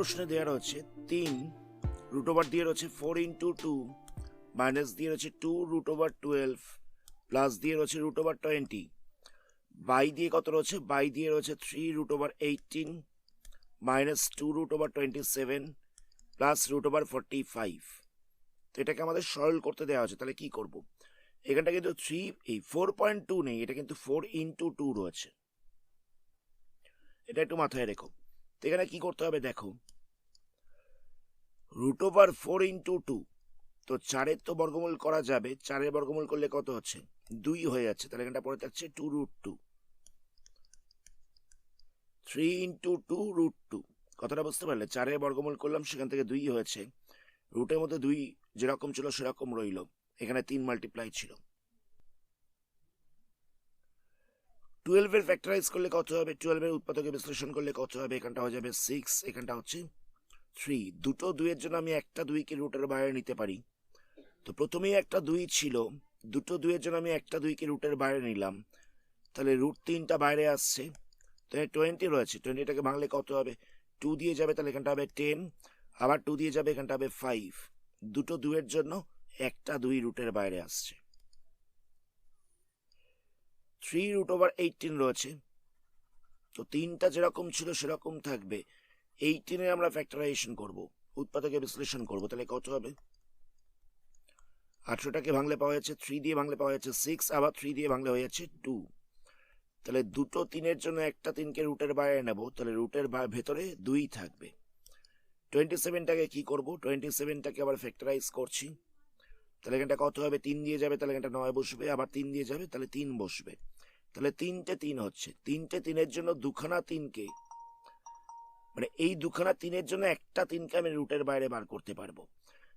প্রশ্নে দেওয়া রয়েছে 3 রুট ওভার দিয়ে রয়েছে 4 × 2 মাইনাস দিয়ে রয়েছে 2 √12 প্লাস দিয়ে রয়েছে √20 বাই দিয়ে কত রয়েছে বাই দিয়ে রয়েছে 3 √18 মাইনাস 2 √27 প্লাস √45। তো এটাকে আমাদের সরল করতে দেওয়া হচ্ছে, তাহলে কি করব? এখানটা কিন্তু 4.2 নেই, এটা কিন্তু 4 × 2 রয়েছে, এটা একটু মাথায় রেখো। তো এখানে কি করতে হবে দেখো, √4 × 2, তো 4-এর তো বর্গমূল করা যাবে, 4-এর বর্গমূল করলে কত হচ্ছে 2 হয়ে যাচ্ছে, তাহলে এখানটা পড়ে থাকছে 2√2। 3 × 2√2, কথাটা বুঝতে পারলে? 4-এর বর্গমূল করলাম, সেখান থেকে 2 হয়েছে, রুটের মধ্যে 2 যেরকম ছিল সেরকম রইল, এখানে 3 মাল্টিপ্লাই ছিল। 12-এর ফ্যাক্টরাইজ করলে কত হবে, 12-এর উৎপাদকে বিশ্লেষণ করলে কত হবে, এখানটা হয়ে যাবে 6, এখানটা হচ্ছে 3। দুটো 2-এর জন্য আমি একটা 2-কে রুটের বাইরে নিতে পারি, তো প্রথমেই একটা 2 ছিল, দুটো 2-এর জন্য আমি একটা 2-কে রুটের বাইরে নিলাম, তাহলে √3টা বাইরে আসছে, তাহলে 20 রয়েছে, 20টাকে ভাঙলে কত হবে, 2 দিয়ে যাবে, তাহলে এখানটা হবে 10, আবার 2 দিয়ে যাবে, এখানটা হবে 5। দুটো 2-এর জন্য একটা 2 রুটের বাইরে আসছে। 3 √18 রয়েছে, তো 3টা যেরকম ছিল সেরকম থাকবে, 18-এর আমরা ফ্যাক্টরাইজেশন করব, উৎপাদকে বিশ্লেষণ করব, তাহলে কত হবে, 18টাকে ভাঙলে পাওয়া যাচ্ছে 3 দিয়ে ভাঙলে পাওয়া যাচ্ছে 6, আবার 3 দিয়ে ভাঙলে হয়ে যাচ্ছে 2, তাহলে দুটো 3-এর জন্য একটা 3কে রুটের বাইরে নেব, তাহলে রুটের ভেতরে 2 থাকবে। 27টাকে কি করব, 27টাকে আবার ফ্যাক্টরাইজ করছি, তাহলে এখানটা কত হবে, 3 দিয়ে যাবে, তাহলে এখানটা 9 বসবে, আবার 3 দিয়ে যাবে, তাহলে 3 বসবে, তাহলে 3টে 3 হচ্ছে, 3টে 3-এর জন্য দুখানা 3কে, মানে এই দুখানা 3-এর জন্য একটা 3কে আমি রুটের বাইরে বার করতে পারবো,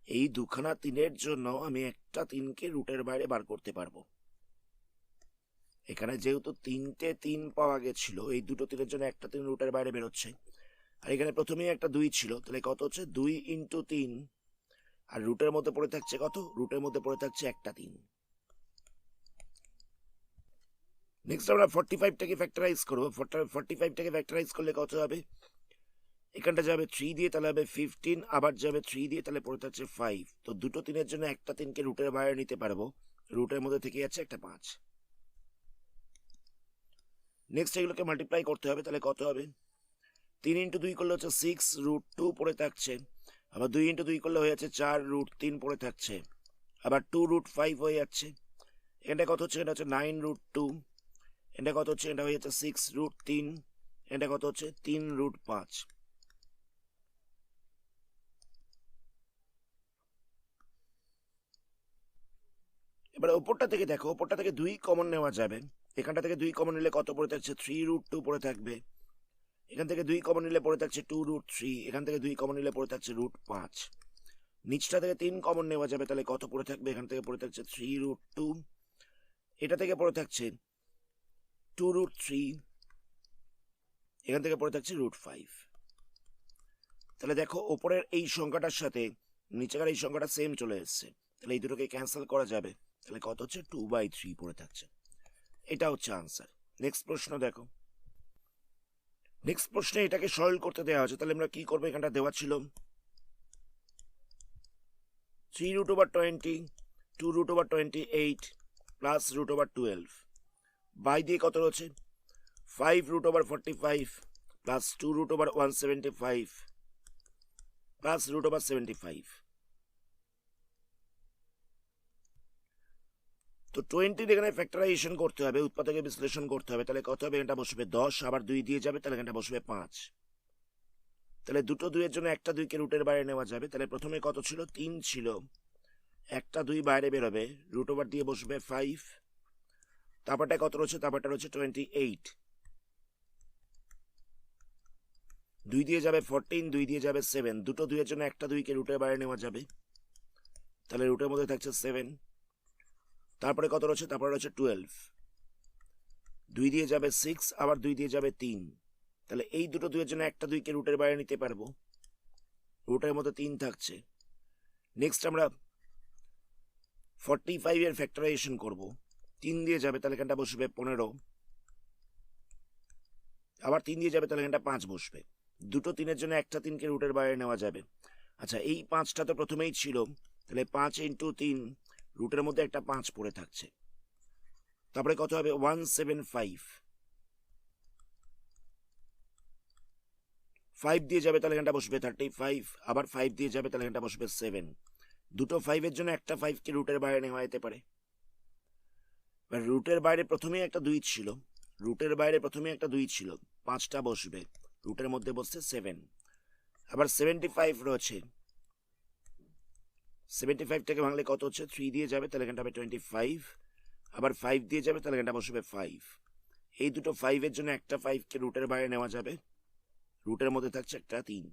এই দুখানা 3-এর জন্য আমি একটা 3কে রুটের বাইরে বার করতে পারবো। এখানে যেহেতু 3টে 3 পাওয়া গেছিল, এই দুটো 3-এর জন্য একটা 3 রুটের বাইরে বেরোচ্ছে, আর এখানে প্রথমেই একটা 2 ছিল, তাহলে কত হচ্ছে 2 × 3, আর রুটের মধ্যে পড়ে থাকছে কত, রুটের মধ্যে পড়ে থাকছে একটা 3। নেক্সট আমরা 45টাকে ফ্যাক্টরাইজ করবো, 45টাকে ফ্যাক্টরাইজ করলে কত হবে, এখানটা যাবে 3 দিয়ে, তাহলে হবে 15, আবার যাবে 3 দিয়ে, তাহলে পড়ে থাকছে 5। তো দুটো 3-এর জন্য একটা 3কে রুটের বাইরে নিতে পারবো, রুটের মধ্যে থেকে যাচ্ছে একটা 5। নেক্সট এগুলোকে মাল্টিপ্লাই করতে হবে, তাহলে কত হবে, 3 × 2 করলে হচ্ছে 6 √2 পড়ে থাকছে, আবার 2 × 2 করলে হয়ে যাচ্ছে 4 √3 পড়ে থাকছে, আবার 2 √5 হয়ে যাচ্ছে, এটা কত হচ্ছে, এটা হচ্ছে 9 √2, এটা কত হচ্ছে, এটা হয়ে যাচ্ছে 6 √3, এটা কত হচ্ছে 3 √5। এবার ওপরটা থেকে দেখো, ওপরটা থেকে 2 কমন নেওয়া যাবে, এখানটা থেকে 2 কমন নিলে কত পড়ে থাকছে, 3 √2 পড়ে থাকবে, এখান থেকে 2 কমন নিলে পড়ে থাকছে 2 √3, এখান থেকে 2 কমন নিলে পড়ে থাকছে √5। নিচটা থেকে 3 কমন নেওয়া যাবে, তাহলে কত পড়ে থাকবে, এখান থেকে পড়ে থাকছে 3 √2, এটা থেকে পড়ে থাকছে 2 √3, এখান থেকে পড়ে থাকছে √5। তাহলে দেখো ওপরের এই সংখ্যাটার সাথে নিচেকার এই সংখ্যাটা সেম চলে এসছে, তাহলে এই দুটোকে ক্যান্সেল করা যাবে, তাহলে কত হচ্ছে 2/3 পড়ে থাকছে, এটা হচ্ছে আনসার। নেক্সট প্রশ্ন দেখো, নেক্সট প্রশ্নে এটাকে সরল করতে দেওয়া হচ্ছে, তাহলে আমরা কি করবো, এখানটা দেওয়া ছিল 3 √20, 2 √28 প্লাস √12, বাই দিয়ে কত রয়েছে 5 √45 প্লাস 2 √175 প্লাস √75। তো 20 এখানে ফ্যাক্টরাইজেশন করতে হবে, উৎপাদকে বিশ্লেষণ করতে হবে, তাহলে কত হবে, এটা বসবে 10, আবার 2 দিয়ে যাবে, তাহলে এটা বসবে 5, তাহলে দুটো 2-এর জন্য একটা 2কে রুটের বাইরে নেওয়া যাবে, তাহলে প্রথমে কত ছিল, 3 ছিল, একটা 2 বাইরে বেরোবে, √ওভার দিয়ে বসবে 5, তারপরটা কত রয়েছে, তারপরটা রয়েছে 28, 2 দিয়ে যাবে 14, 2 দিয়ে যাবে 7, দুটো 2-এর জন্য একটা 2কে রুটের বাইরে নেওয়া যাবে, তাহলে রুটের মধ্যে থাকছে 7, তারপরে কত রয়েছে, তারপরে রয়েছে 12, 2 দিয়ে যাবে 6, আবার 2 দিয়ে যাবে 3, তাহলে এই দুটো 2-এর জন্য একটা 2কে রুটের বাইরে নিতে পারবো, রুটের মধ্যে 3 থাকছে। নেক্সট আমরা 45-এর ফ্যাক্টরাইজেশন করব, 3 দিয়ে যাবে, তাহলে এখানটা বসবে 15, আবার 3 দিয়ে যাবে, তাহলে এখানটা 5 বসবে, দুটো তিনের জন্য একটা তিনকে রুটের বাইরে নেওয়া যাবে। আচ্ছা, এই 5টা তো প্রথমেই ছিল, তাহলে 5 ইন্টু 3, রুটের মধ্যে একটা 5 পড়ে থাকছে। তারপরে কত হবে? 175। 5 দিয়ে যাবে, তাহলে এখানটা বসবে 35। আবার 5 দিয়ে যাবে, তাহলে এখানটা বসবে 7। দুটো 5-এর জন্য একটা 5কে রুটের বাইরে নেওয়া যেতে পারে। রুটের বাইরে প্রথমেই একটা 2 ছিল, রুটের বাইরে প্রথমেই একটা 2 ছিল, 5টা বসবে, রুটের মধ্যে বসছে 7। আবার 75 রয়েছে, 75 থেকে ভাঙলে কত হচ্ছে? 3 দিয়ে যাবে, তাহলে এখানটা হবে 25। আবার 5 দিয়ে যাবে, তাহলে এখানটা বসবে 5। এই দুটো 5-এর জন্য একটা 5কে রুটের বাইরে নেওয়া যাবে, রুটের মধ্যে থাকছে একটা 3।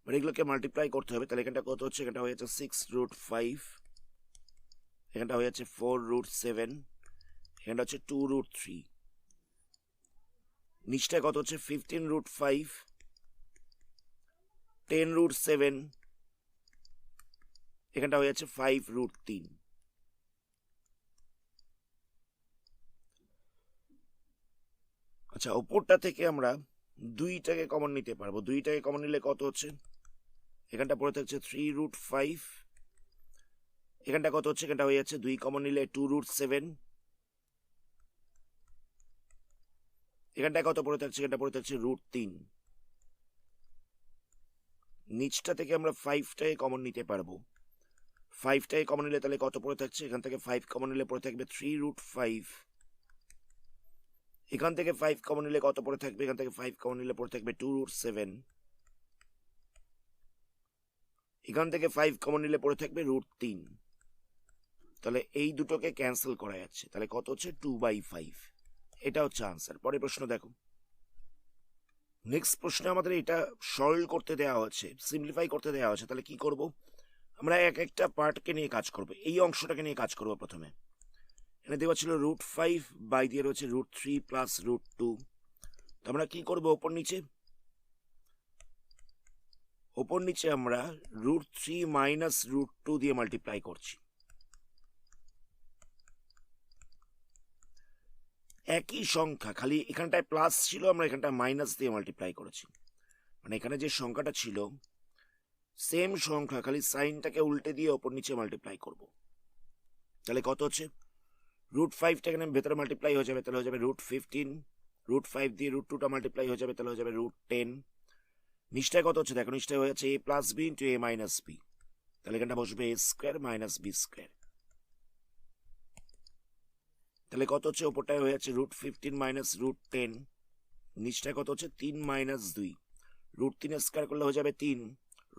এগুলোকে মাল্টিপ্লাই করতে হবে, তাহলে এখানটা কত হচ্ছে? এখানটা হয়ে যাচ্ছে 6√5, এখানটা হয়ে যাচ্ছে 4√7, এখানটা হচ্ছে 2√3। নিচটা কত হচ্ছে? 15√5, 10√7, এখানটা হয়ে যাচ্ছে 5√3। আচ্ছা, ওপরটা থেকে আমরা 2টাকে কমন নিতে পারবো। 2টাকে কমন নিলে কত হচ্ছে? এখানটা পড়ে থাকছে 3√5, এখানটা কত হচ্ছে? এখানটা হয়ে যাচ্ছে 2 কমন নিলে 2√7, এখানটা কত পড়ে থাকছে? এখানটা পড়ে থাকছে √3। নিচটা থেকে আমরা 5টাকে কমন নিতে পারবো। 5টাকে কমন নিলে তাহলে কত পড়ে থাকছে? এখান থেকে 5 কমন নিলে পড়ে থাকবে 3√5, এখান থেকে 5 কমন নিলে কত পড়ে থাকবে? এখান থেকে 5 কমন নিলে পড়ে থাকবে 2√7, এখান থেকে 5 কমন নিলে পড়ে থাকবে √3। তাহলে এই দুটোকে ক্যান্সেল করা যাচ্ছে, তাহলে কত হচ্ছে? 2/5। এটা হচ্ছে আনসার। পরের প্রশ্ন দেখো। নেক্সট প্রশ্নে আমাদের এটা সরল করতে দেওয়া হচ্ছে, সিম্পলিফাই করতে দেওয়া হচ্ছে। তাহলে কি করব? আমরা এক একটা পার্টকে নিয়ে কাজ করব। এই অংশটাকে নিয়ে কাজ করব। প্রথমে এখানে দেওয়া ছিল √5, বাই দিয়ে রয়েছে √3 প্লাস √2। তো আমরা কি করব? ওপর নিচে আমরা √3 মাইনাস √2 দিয়ে মাল্টিপ্লাই করছি। একই সংখ্যা, খালি এখানটায় প্লাস ছিল, আমরা এখানটা মাইনাস দিয়ে মাল্টিপ্লাই করেছি। মানে এখানে যে সংখ্যাটা ছিল সেম সংখ্যা, খালি সাইনটাকে উল্টে দিয়ে ওপর নিচে মাল্টিপ্লাই করব। তাহলে কত হচ্ছে? √5টা এখানে ভেতরে মাল্টিপ্লাই হয়ে যাবে, তাহলে হয়ে যাবে √15। √5 দিয়ে √2টা মাল্টিপ্লাই হয়ে যাবে, তাহলে হয়ে যাবে √10। নিচটায় কত হচ্ছে? দেখো, নিচটায় হয়ে যাচ্ছে a plus B into a minus b, তাহলে এখানটা বসবে a square minus b square. তাহলে কত হচ্ছে? ওপরটায় হয়ে যাচ্ছে √15 মাইনাস √10, নিচটায় কত হচ্ছে? 3 মাইনাস 2, √3 স্কোয়ার করলে হয়ে যাবে 3,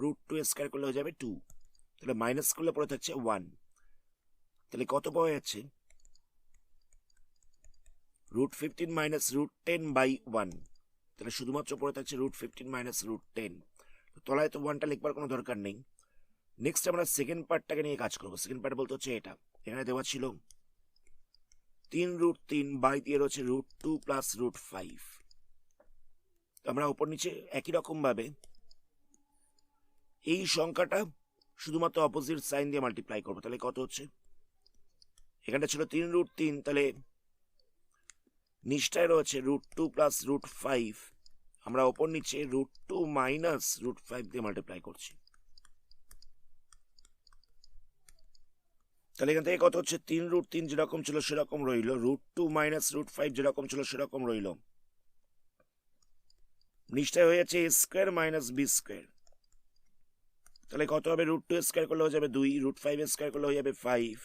√2 স্কোয়ার করলে হয়ে যাবে 2, তাহলে মাইনাস করলে পড়ে থাকছে 1। তাহলে কত পাওয়া যাচ্ছে? √15 মাইনাস √10/1, তাহলে শুধুমাত্র পড়ে থাকছে √15 মাইনাস √10। তলায় তো 1টা লিখবার কোনো দরকার নেই। নেক্সট আমরা সেকেন্ড পার্টটাকে নিয়ে কাজ করবো। সেকেন্ড পার্ট বলতে হচ্ছে এটা, এখানে দেওয়া ছিল 3√3 বাই দিয়ে রয়েছে √2 প্লাস √5। আমরা উপর নিচে একই রকম ভাবে এই সংখ্যাটা শুধুমাত্র অপোজিট সাইন দিয়ে মাল্টিপ্লাই করবো। তাহলে কত হচ্ছে? এখানটা ছিল 3√3, তাহলে নিচটায় রয়েছে √2 প্লাস √5, আমরা ওপর নিচে √2 মাইনাস √5 দিয়ে মাল্টিপ্লাই করছি। তাহলে এখান থেকে কত হচ্ছে? 3√3 যেরকম ছিল সেরকম রইল, √2 মাইনাস √5 যেরকম ছিল সেরকম রইল, নিচটায় হয়ে যাচ্ছে a square minus b square. তাহলে কত হবে? √2 স্কোয়ার করলে হয়ে যাবে 2, √5 স্কোয়ার করলে হয়ে যাবে 5,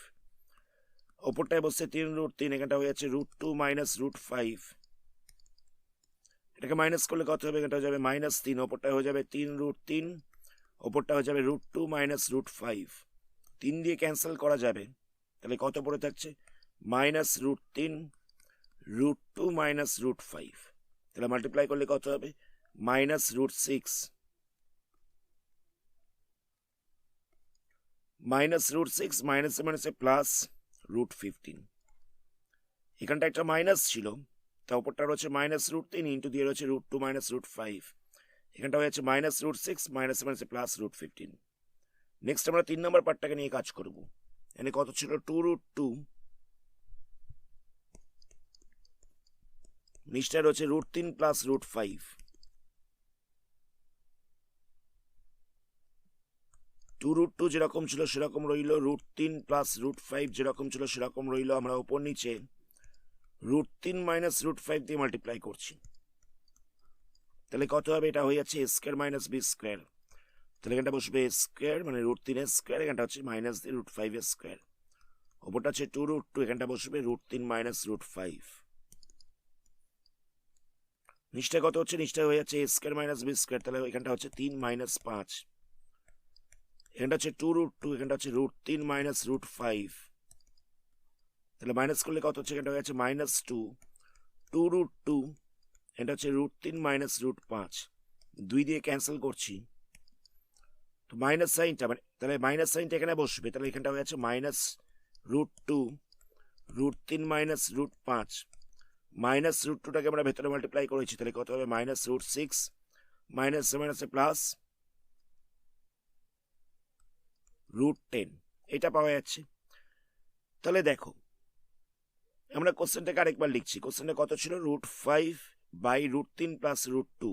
ওপরটায় বসছে 3√3, এখানটা হয়ে যাচ্ছে √2 মাইনাস √5, এটাকে মাইনাস করলে কত হবে? এটা হয়ে যাবে -3, ওপরটায় হয়ে যাবে 3√3, ওপরটা হয়ে যাবে √2 মাইনাস √5, 3 দিয়ে ক্যান্সেল করা যাবে, তাহলে কত পড়ে থাকছে? -√3, √2 মাইনাস √5, তাহলে মাল্টিপ্লাই করলে কত হবে? -√6, -√6 মাইনাসে মাইনাসে প্লাস √15। এখানটা একটা মাইনাস ছিল, তা উপরটা রয়েছে -√3 ইন্টু দিয়ে রয়েছে √2 মাইনাস √5, এখানটা হয়ে যাচ্ছে -√6 মাইনাসে মাইনাসে প্লাস √15। নেক্সট আমরা 3 নম্বর পার্টটাকে নিয়ে কাজ করব। এখানে কত ছিল? 2√2 নিচটায় রয়েছে √3 প্লাস √5। টু √2 যেরকম ছিল সেরকম রইল, √3 প্লাস √5 যেরকম ছিল সেরকম রইল। আমরা উপর নিচে √3 মাইনাস √5 দিয়ে মাল্টিপ্লাই করছি, তাহলে কত হবে? এটা হয়ে যাচ্ছে a square minus b square. তাহলে এখানটা বসবে a স্কয়ার মানে √3 স্কয়ার, এখানটা হচ্ছে মাইনাস দিয়ে √5 স্কয়ার, ওপরটা হচ্ছে 2√2, এখানটা বসবে √3 মাইনাস √5। নিচটা কত হচ্ছে? নিচটা হয়ে যাচ্ছে a square minus b square, তাহলে এখানটা হচ্ছে 3 মাইনাস 5, এখানটা হচ্ছে 2√2, এখানটা হচ্ছে √3 মাইনাস √5, তাহলে মাইনাস করলে কত হচ্ছে? এখানটা হয়ে যাচ্ছে -2, 2√2, এটা হচ্ছে √3 মাইনাস √5, 2 দিয়ে ক্যান্সেল করছি, তো মাইনাস সাইনটা মানে তাহলে মাইনাস সাইনটা এখানে বসবে, তাহলে এখানটা হয়ে যাচ্ছে -√2, √3 মাইনাস √5, মাইনাস √2টাকে আমরা ভেতরে মাল্টিপ্লাই করেছি, তাহলে কত হবে? -√6 মাইনাস মাইনাসে প্লাস √10, এটা পাওয়া যাচ্ছে। তাহলে দেখো আমরা কোশ্চেনটাকে আরেকবার লিখছি। কোশ্চেনটা কত ছিল? √5 by √3 plus √2,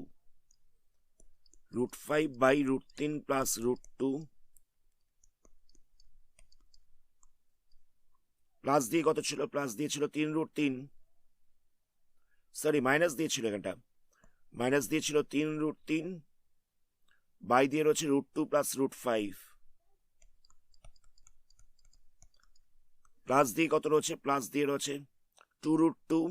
√5 by √3 plus √2 plus দিয়ে কত ছিল? প্লাস দিয়েছিল 3√3, সরি মাইনাস দিয়েছিল, এখানটা মাইনাস দিয়েছিল 3√3, বাই দিয়ে রয়েছে √2 প্লাস √5, প্লাস দিয়ে কত রয়েছে? প্লাস দিয়ে রয়েছে 2√2,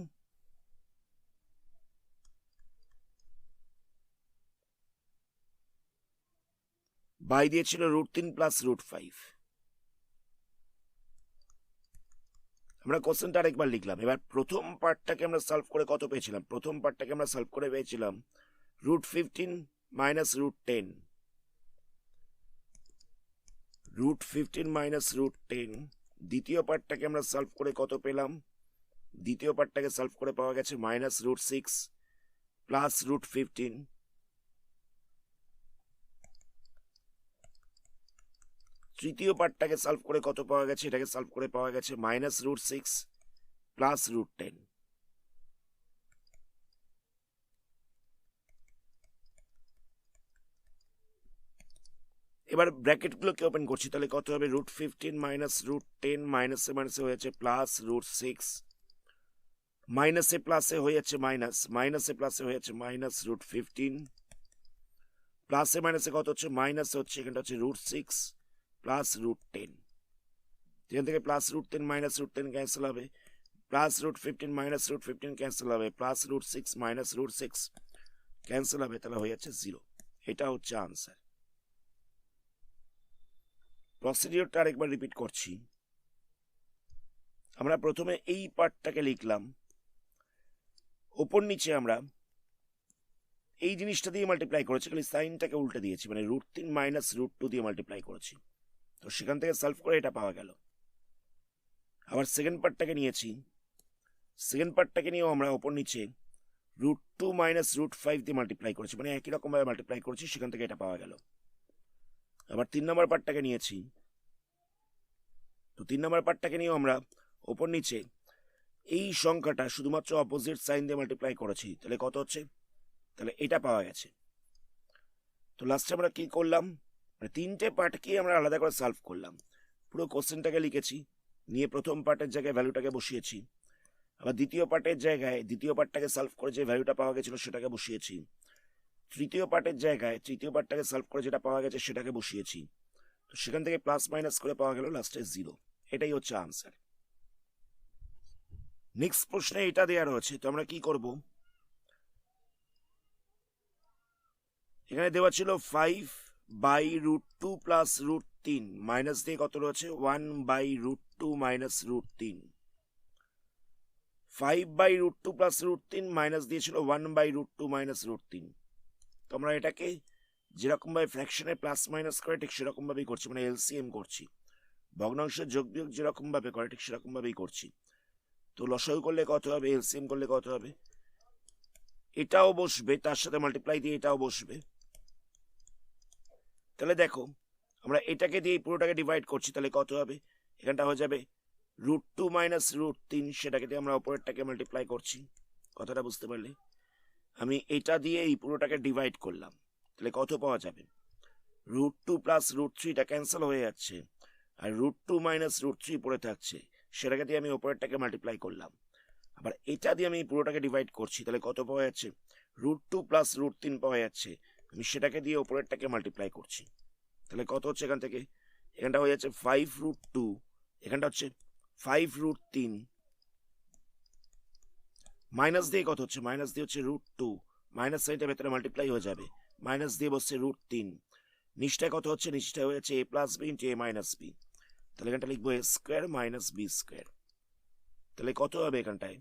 বাই দিয়েছিল √3 প্লাস √5। আমরা কোশ্চেনটা আরেকবার লিখলাম। এবার প্রথম পার্টটাকে আমরা সলভ করে কত পেয়েছিলাম? প্রথম পার্টটাকে আমরা সলভ করে পেয়েছিলাম √15 মাইনাস √10, √15 মাইনাস √10। দ্বিতীয় পার্টটাকে আমরা সলভ করে কত পেলাম? দ্বিতীয় পার্টটাকে সলভ করে পাওয়া গেছে -√6 প্লাস √15। তৃতীয় পার্টটাকে সলভ করে কত পাওয়া গেছে? এটাকে সলভ করে পাওয়া গেছে -√6 প্লাস √10। এবার ব্র্যাকেটগুলোকে ওপেন করছি, তাহলে কত হবে? √15 মাইনাস √10, মাইনাসে মাইনাসে হয়েছে প্লাস √6, মাইনাসে প্লাসে হয়ে যাচ্ছে মাইনাস, মাইনাসে প্লাসে হয়ে যাচ্ছে মাইনাস √15, প্লাসে মাইনাসে কত হচ্ছে? মাইনাস হচ্ছে, এখানটা হচ্ছে √6 প্লাস √10, এখান থেকে প্লাস √10 মাইনাস √10 ক্যান্সেল হবে, প্লাস √15 মাইনাস √15 ক্যান্সেল হবে, প্লাস √6 মাইনাস √6 ক্যান্সেল হবে, তাহলে হয়ে যাচ্ছে 0। এটা হচ্ছে আনসার। প্রসিডিওরটা আরেকবার রিপিট করছি। আমরা প্রথমে এই পার্টটাকে লিখলাম, ওপর নিচে আমরা এই জিনিসটা দিয়ে মাল্টিপ্লাই করেছি, খালি সাইনটাকে উল্টে দিয়েছি, মানে √3 মাইনাস √2 দিয়ে মাল্টিপ্লাই করেছি, তো সেখান থেকে সলভ করে এটা পাওয়া গেল। আবার সেকেন্ড পার্টটাকে নিয়েছি, সেকেন্ড পার্টটাকে নিয়েও আমরা ওপর নিচে √2 মাইনাস √5 দিয়ে মাল্টিপ্লাই করেছি, মানে একই রকম ভাবে মাল্টিপ্লাই করেছি, সেখান থেকে এটা পাওয়া গেল। আবার 3 নম্বর পার্টটাকে নিয়েছি, তো 3 নম্বর পার্টটাকে নিয়েও আমরা ওপর নিচে এই সংখ্যাটা শুধুমাত্র অপোজিট সাইন দিয়ে মাল্টিপ্লাই করেছি, তাহলে কত হচ্ছে? তাহলে এটা পাওয়া গেছে। তো লাস্টে আমরা কি করলাম? মানে 3টে পার্টকে আমরা আলাদা করে সলভ করলাম। পুরো কোশ্চেনটাকে লিখেছি, নিয়ে প্রথম পার্টের জায়গায় ভ্যালুটাকে বসিয়েছি, আবার দ্বিতীয় পার্টের জায়গায় দ্বিতীয় পার্টটাকে সলভ করে যে ভ্যালুটা পাওয়া গেছিল সেটাকে বসিয়েছি, তৃতীয় পার্টের জায়গায় তৃতীয় পার্টটাকে সলভ করে যেটা পাওয়া গেছে সেটাকে বসিয়েছি, তো সেখান থেকে প্লাস মাইনাস করে পাওয়া গেল লাস্টে 0। এটাই হচ্ছে আনসার। নেক্সট প্রশ্নে এটা দেওয়া রয়েছে, তো আমরা কি করব? এখানে দেওয়া ছিল 5 বাই √2 প্লাস √3, মাইনাস দিয়ে কত রয়েছে? 1 by √2 minus √3, 5 by √2 plus √3 minus দিয়েছিল 1 বাই √2 মাইনাস √3। তো আমরা এটাকে যেরকম ভাবে ফ্র্যাকশনে প্লাস মাইনাস করে ঠিক সেরকম ভাবেই করছি, মানে এলসিএম করছি, ভগ্নাংশের যোগ বিয়োগ যেরকম ভাবে করে ঠিক সেরকম ভাবেই করছি। তো লসাগু করলে কত হবে? এলসিএম করলে কত হবে? এটাও বসবে, তার সাথে মাল্টিপ্লাই দিয়ে এটাও বসবে। তাহলে দেখো আমরা এটাকে দিয়ে পুরোটাকে ডিভাইড করছি, তাহলে কত হবে? এখানটা হয়ে যাবে √2 মাইনাস √3, সেটাকে দিয়ে আমরা অপরেরটাকে মাল্টিপ্লাই করছি, কথাটা বুঝতে পারলে? আমি এটা দিয়ে এই পুরোটাকে ডিভাইড করলাম, তাহলে কত পাওয়া যাবে? √2 প্লাস √3টা ক্যান্সেল হয়ে যাচ্ছে, আর √2 মাইনাস √3 পড়ে থাকছে, সেটাকে দিয়ে আমি ওপরেরটাকে মাল্টিপ্লাই করলাম। আবার এটা দিয়ে আমি পুরোটাকে ডিভাইড করছি, তাহলে কত পাওয়া যাচ্ছে? √2 প্লাস √3 পাওয়া যাচ্ছে, আমি সেটাকে দিয়ে ওপরেরটাকে মাল্টিপ্লাই করছি, তাহলে কত হচ্ছে এখান থেকে? এখানটা হয়ে যাচ্ছে 5√2, এখানটা হচ্ছে 5√3, মাইনাস দিয়ে কত হচ্ছে? মাইনাস দিয়ে হচ্ছে √2, মাইনাস সাইনটা ভেতরে মাল্টিপ্লাই হয়ে যাবে, মাইনাস দিয়ে বসছে √3, নিচটায় কত হচ্ছে? নিচটায় হয়ে যাচ্ছে a plus B into a minus b, তাহলে এখানটা লিখবো a square minus b square, তাহলে কত হবে এখানটায়?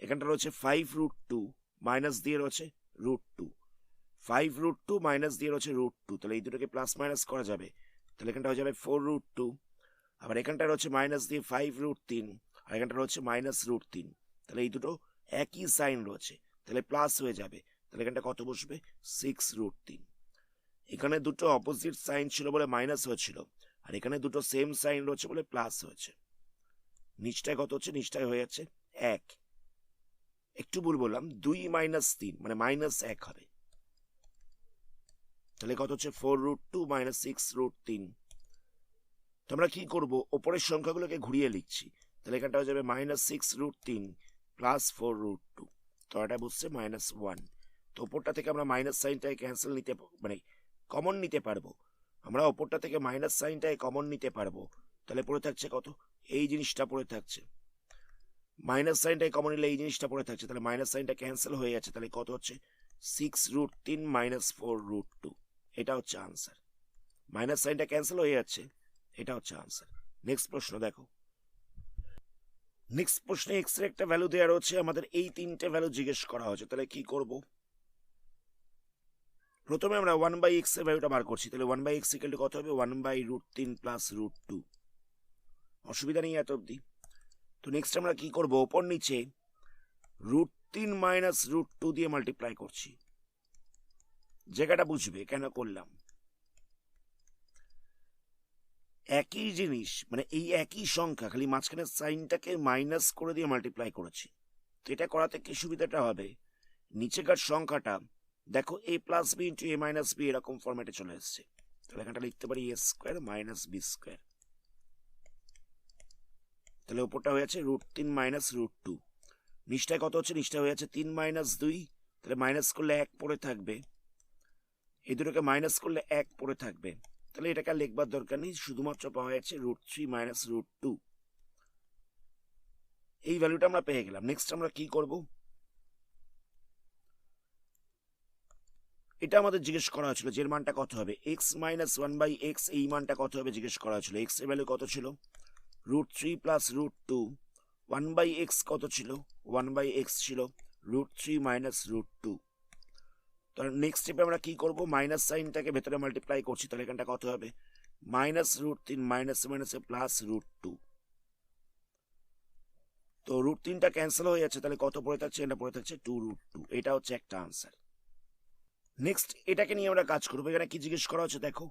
এখানটা রয়েছে 5√2, মাইনাস দিয়ে রয়েছে √2, 5√2 মাইনাস দিয়ে রয়েছে √2, তাহলে এই দুটোকে প্লাস মাইনাস করা যাবে, তাহলে এখানটা হয়ে যাবে 4√2, আবার এখানটা রয়েছে মাইনাস দিয়ে 5√3, আর এখানটা রয়েছে মাইনাস √3, তাহলে এই দুটো একই সাইন রয়েছে, তাহলে প্লাস হয়ে যাবে, তাহলে এখানটা কত বসবে? 6√3। এখানে দুটো অপোজিট সাইন ছিল বলে মাইনাস হয়েছিল, আর এখানে দুটো সেম সাইন রয়েছে বলে প্লাস হয়েছে। নিচটায় কত হচ্ছে? নিচটায় হয়ে যাচ্ছে 1, একটু ভুল বললাম, 2 মাইনাস 3 মানে মাইনাস 1 হবে, তাহলে কত হচ্ছে? 4√2 মাইনাস 6√3। তো আমরা কি করব? ওপরের সংখ্যাগুলোকে ঘুরিয়ে লিখছি, তাহলে এখানটা হয়ে যাবে মাইনাস 6√3 প্লাস 4√2, তো এটা বসছে -1। তো ওপরটা থেকে আমরা মাইনাস সাইনটাকে ক্যান্সেল নিতে মানে কমন নিতে পারবো, আমরা ওপরটা থেকে মাইনাস সাইনটাকে কমন নিতে পারবো, তাহলে পড়ে থাকছে কত? এই জিনিসটা পড়ে থাকছে, মাইনাস সাইনটাকে কমন নিলে এই জিনিসটা পড়ে থাকছে, তাহলে মাইনাস সাইনটা ক্যান্সেল হয়ে যাচ্ছে, তাহলে কত হচ্ছে? 6√3 মাইনাস 4√2, এটা হচ্ছে আনসার। মাইনাস সাইনটা ক্যান্সেল হয়ে যাচ্ছে, এটা হচ্ছে আনসার। নেক্সট প্রশ্ন দেখো। নেক্সট প্রশ্নে এক্স এর একটা ভ্যালু দেওয়া রয়েছে, আমাদের এই তিনটে ভ্যালু জিজ্ঞেস করা হয়েছে, তাহলে কি করব? প্রথমে আমরা 1/x এর ভ্যালুটা বার করছি, তাহলে 1/x ইকুয়াল টু কত হবে? 1/√3 প্লাস √2, অসুবিধা নেই এত অব্দি। তো নেক্সট আমরা কি করব? ওপর নিচে √3 মাইনাস √2 দিয়ে মাল্টিপ্লাই করছি, জায়গাটা বুঝবে কেন করলাম। একই জিনিস মানে এই একই সংখ্যা, খালি মাঝখানের সাইনটাকে মাইনাস করে দিয়ে মাল্টিপ্লাই করেছি। তো এটা করাতে কি সুবিধাটা হবে? নিচেকার সংখ্যাটা দেখো a plus B into a minus b এরকম ফরম্যাটে চলে এসছে, তাহলে এখানটা লিখতে পারি a square minus b square, তাহলে ওপরটা হয়ে যাচ্ছে √3 মাইনাস √2, নিচটায় কত হচ্ছে? নিচটা হয়ে যাচ্ছে 3 মাইনাস 2, তাহলে মাইনাস করলে 1 পড়ে থাকবে, এই দুটোকে মাইনাস করলে 1 পড়ে থাকবে, তাহলে এটাকে লিখবার দরকার নেই, শুধুমাত্র পাওয়া যাচ্ছে √3 মাইনাস √2, এই ভ্যালুটা আমরা পেয়ে গেলাম। নেক্সট আমরা কি করব? এটা আমাদের জিজ্ঞেস করা হয়েছিল যে এর মানটা কত হবে, x মাইনাস 1/x, এই মানটা কত হবে জিজ্ঞেস করা হয়েছিল। x এর ভ্যালু কত ছিল? √3 প্লাস √2, 1/x কত ছিল? 1/x ছিল √3 মাইনাস √2। তো নেক্সট স্টেপে আমরা কি করব? মাইনাস সাইনটাকে ভেতরে মাল্টিপ্লাই করছি, তাহলে এখানটা কত হবে? মাইনাস √3 মাইনাস মাইনাসে প্লাস √2, তো √3টা ক্যান্সেল হয়ে যাচ্ছে, তাহলে কত পড়ে থাকছে? এটা পড়ে থাকছে 2√2, এটা হচ্ছে একটা আনসার। নেক্সট এটাকে নিয়ে আমরা কাজ করবো। এখানে কি জিজ্ঞেস করা হচ্ছে দেখো,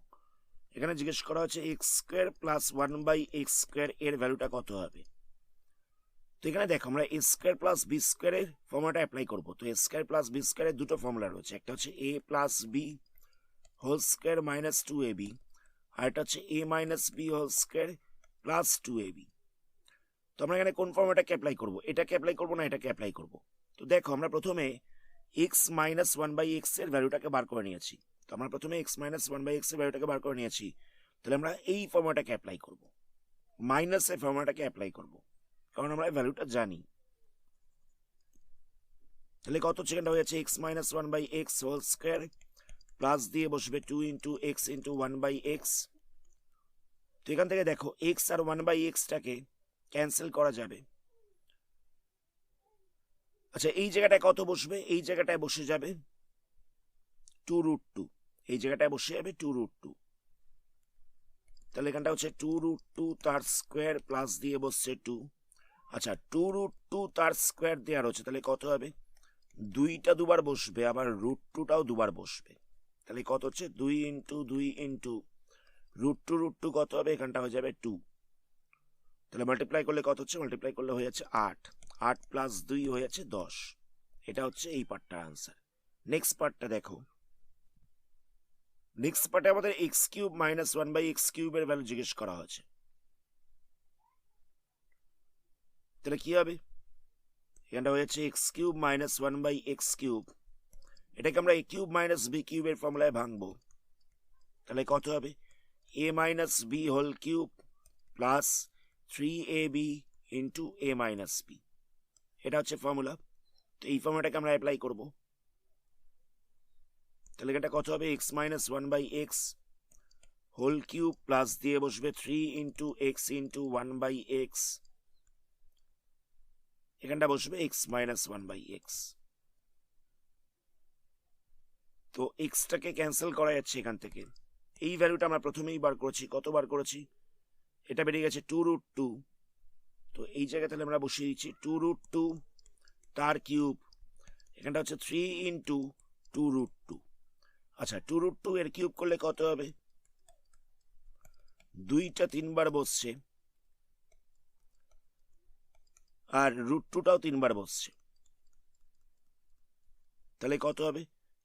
এখানে জিজ্ঞেস করা হচ্ছে x square plus 1/x square এর ভ্যালুটা কত হবে। তো এখানে দেখো আমরা এ স্কোয়ার প্লাস বি স্কোয়ারের ফর্মুলাটা অ্যাপ্লাই করবো। তো এ স্কোয়ার প্লাস বি স্কোয়ারের দুটো ফর্মুলা রয়েছে, একটা হচ্ছে a plus B whole square minus 2ab, আর এটা হচ্ছে a minus B whole square plus 2ab। তো আমরা এখানে কোন ফর্মুলাটাকে অ্যাপ্লাই করবো? এটাকে অ্যাপ্লাই করবো না এটাকে অ্যাপ্লাই করবো? তো দেখো আমরা প্রথমে x মাইনাস 1/x এর ভ্যালুটাকে বার করে নিয়েছি, তো আমরা প্রথমে x মাইনাস 1/x এর ভ্যালুটাকে বার করে নিয়েছি, তাহলে আমরা এই ফর্মুলাটাকে অ্যাপ্লাই করব, মাইনাসের ফর্মুলাটাকে অ্যাপ্লাই করব, কারণ আমরা ভ্যালুটা জানি। তাহলে কত সেকেন্ড হয়ে যাচ্ছে? x minus 1/x whole square plus দিয়ে বসবে 2 ইন্টু x ইন্টু 1/x। তো এখান থেকে দেখো x আর 1/xটাকে ক্যান্সেল করা যাবে। আচ্ছা এই জায়গাটায় কত বসবে? এই জায়গাটায় বসে যাবে 2√2, এই জায়গাটায় বসে যাবে 2√2, তাহলে এখানটা হচ্ছে 2√2 তার স্কোয়ার প্লাস দিয়ে বসছে 2। আচ্ছা 2√2 তার স্কোয়ার দেওয়া রয়েছে, তাহলে কত হবে? 2টা দুবার বসবে, আবার √2টাও দুবার বসবে, তাহলে কত হচ্ছে? 2 ইন্টু 2 ইন্টু √2 কত হবে? এখানটা হয়ে যাবে 2, তাহলে মাল্টিপ্লাই করলে কত হচ্ছে? মাল্টিপ্লাই করলে হয়ে যাচ্ছে 8, 8 প্লাস 2 হয়েছে 10। এটা হচ্ছে এই পার্টটার আনসার। নেক্সট পার্টটা দেখো। নেক্সট পার্টে আমাদের এক্স কিউব মাইনাস 1/x কিউবের ভ্যালু জিজ্ঞেস করা হয়েছে। তাহলে কি হবে? এখানটা হয়েছে x cube minus 1/x cube, এটাকে আমরা এ কিউব মাইনাস বি কিউবের ফর্মুলায় ভাঙবো। তাহলে কত হবে? A minus B whole cube plus 3ab into A minus B, এটা হচ্ছে ফর্মুলা। তো এই ফর্মুলাটাকে আমরা অ্যাপ্লাই করব। তাহলে এটা কত হবে? X minus 1/x whole cube plus দিয়ে বসবে 3 ইন্টু এক্স ইন্টু 1/x, এখানটা বসবে এক্স মাইনাস 1/x। তো এক্সটাকে ক্যান্সেল করা যাচ্ছে এখান থেকে। এই ভ্যালুটা আমরা প্রথমেই বার করেছি। কত বার করেছি? এটা বেরিয়ে গেছে 2√2। তো এই জায়গায় তাহলে আমরা বসিয়ে দিচ্ছি 2√2 তার কিউব, এখানটা হচ্ছে 3 ইন্টু 2√2। আচ্ছা, 2√2 এর কিউব করলে কত হবে? 2টা 3 বার বসছে, আর √2টাও 3 বার বসছে। তাহলে কত হবে?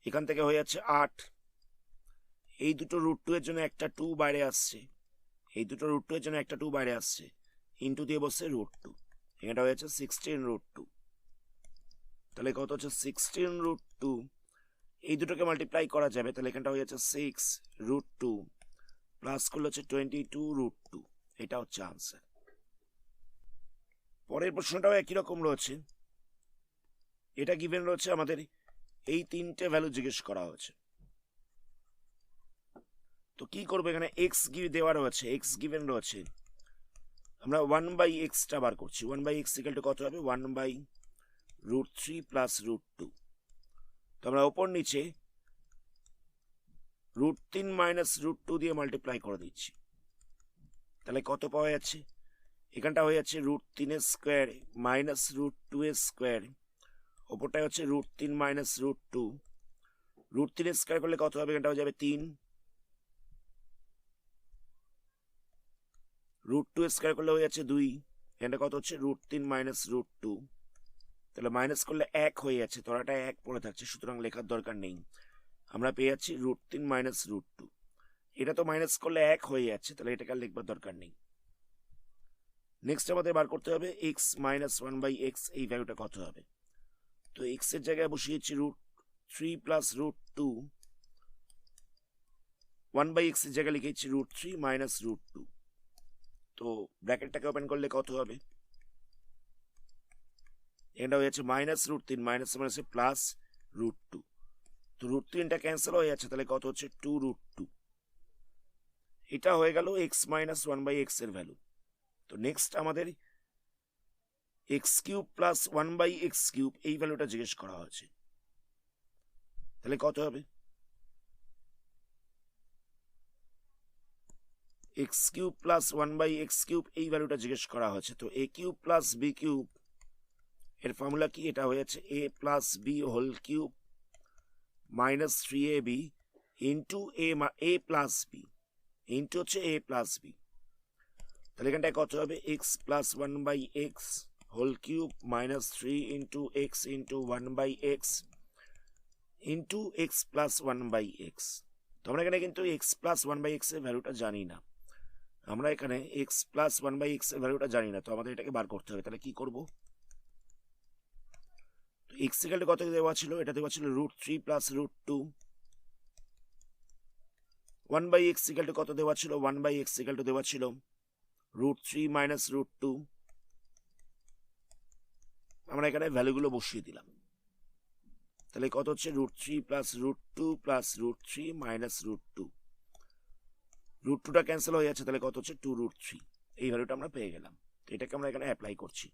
এখান থেকে হয়ে যাচ্ছে 8। এই দুটো √2 এর জন্য একটা 2 বাইরে আসছে, এই দুটো √2 এর জন্য একটা 2 বাইরে আসছে, ইন্টু দিয়ে বসছে √2, এটা হয়ে যাচ্ছে 16√2। তাহলে কত হচ্ছে? 16√2। এই দুটোকে মাল্টিপ্লাই করা যাবে, তাহলে এখানটা হয়ে যাচ্ছে 6√2 প্লাস করলে হচ্ছে 22√2। এটা হচ্ছে আনসার। পরের প্রশ্নটাও একই রকম রয়েছে। এটা গিভেন রয়েছে আমাদের, এই তিনটে ভ্যালু জিজ্ঞেস করা হয়েছে। তো কি করবো? এখানে এক্স দেওয়া রয়েছে, এক্স গিভেন রয়েছে, আমরা 1/x বার করছি। 1/x ইকুয়াল টু কত হবে? 1/√3 প্লাস √2। তো আমরা ওপর নিচে √3 মাইনাস √2 দিয়ে মাল্টিপ্লাই করে দিচ্ছি। তাহলে কত পাওয়া যাচ্ছে? এখানটা হয়ে যাচ্ছে √3 স্কোয়ার মাইনাস √2 স্কোয়ার, ওপরটাই হচ্ছে √3 মাইনাস √2। √3 স্কোয়ার করলে কত হবে? এখানটা হয়ে যাবে 3, √2 স্কোয়ার করলে হয়ে যাচ্ছে 2, এখানটা কত হচ্ছে? √3 মাইনাস √2। তাহলে মাইনাস করলে 1 হয়ে যাচ্ছে, তলাটা 1 পড়ে থাকছে, সুতরাং লেখার দরকার নেই। আমরা পেয়ে যাচ্ছি √3 মাইনাস √2। এটা তো মাইনাস করলে 1 হয়ে যাচ্ছে, তাহলে এটাকে লিখবার দরকার নেই। নেক্সট আমাদের বার করতে হবে এক্স মাইনাস 1/x, এই ভ্যালুটা কত হবে? তো এক্স এর জায়গায় বসিয়েছি √3 প্লাস √2, 1/x এর জায়গায় লিখেছি √3 মাইনাস √2। তো ব্র্যাকেটটাকে ওপেন করলে কত হবে? এটা হয়ে যাচ্ছে মাইনাস √3 মাইনাস মাইনাসে প্লাস √2। তো √3টা ক্যান্সেল হয়ে যাচ্ছে, তাহলে কত হচ্ছে? 2√2। এটা হয়ে গেল এক্স মাইনাস 1/x এর ভ্যালু। তো নেক্সট আমাদের x cube plus 1/x cube, এই ভ্যালুটা জিজ্ঞেস করা হয়েছে। তাহলে কত হবে? X cube plus 1/x cube, এই ভ্যালুটা জিজ্ঞেস করা হয়েছে। তো A cube plus B cube এর ফর্মুলা কি? এটা হয়েছে A plus B whole cube minus 3ab into A plus B, into হচ্ছে এ প্লাস বি। তাহলে এখানটায় কত হবে? X plus 1/x whole cube minus 3 into X into 1/x into X plus 1/x। তো আমরা এখানে কিন্তু এক্স প্লাস 1/x এর ভ্যালুটা জানি না, আমরা এখানে এক্স প্লাস 1/x এর ভ্যালুটা জানি না, তো আমাদের এটাকে বার করতে হবে। তাহলে কি করব? তো এক্স ইকুয়াল টু কত দেওয়া ছিল? এটা দেওয়া ছিল √3 প্লাস √2। 1/x ইকুয়াল টু কত দেওয়া ছিল? 1/x ইকুয়াল টু দেওয়া ছিল √3 মাইনাস √2। আমরা এখানে ভ্যালুগুলো বসিয়ে দিলাম। তাহলে কত হচ্ছে? √3 প্লাস √2 প্লাস √3 মাইনাস √2। √2টা ক্যান্সেল হয়ে যাচ্ছে, তাহলে কত হচ্ছে? 2√3। এই ভ্যালুটা আমরা পেয়ে গেলাম। তো এটাকে আমরা এখানে অ্যাপ্লাই করছি।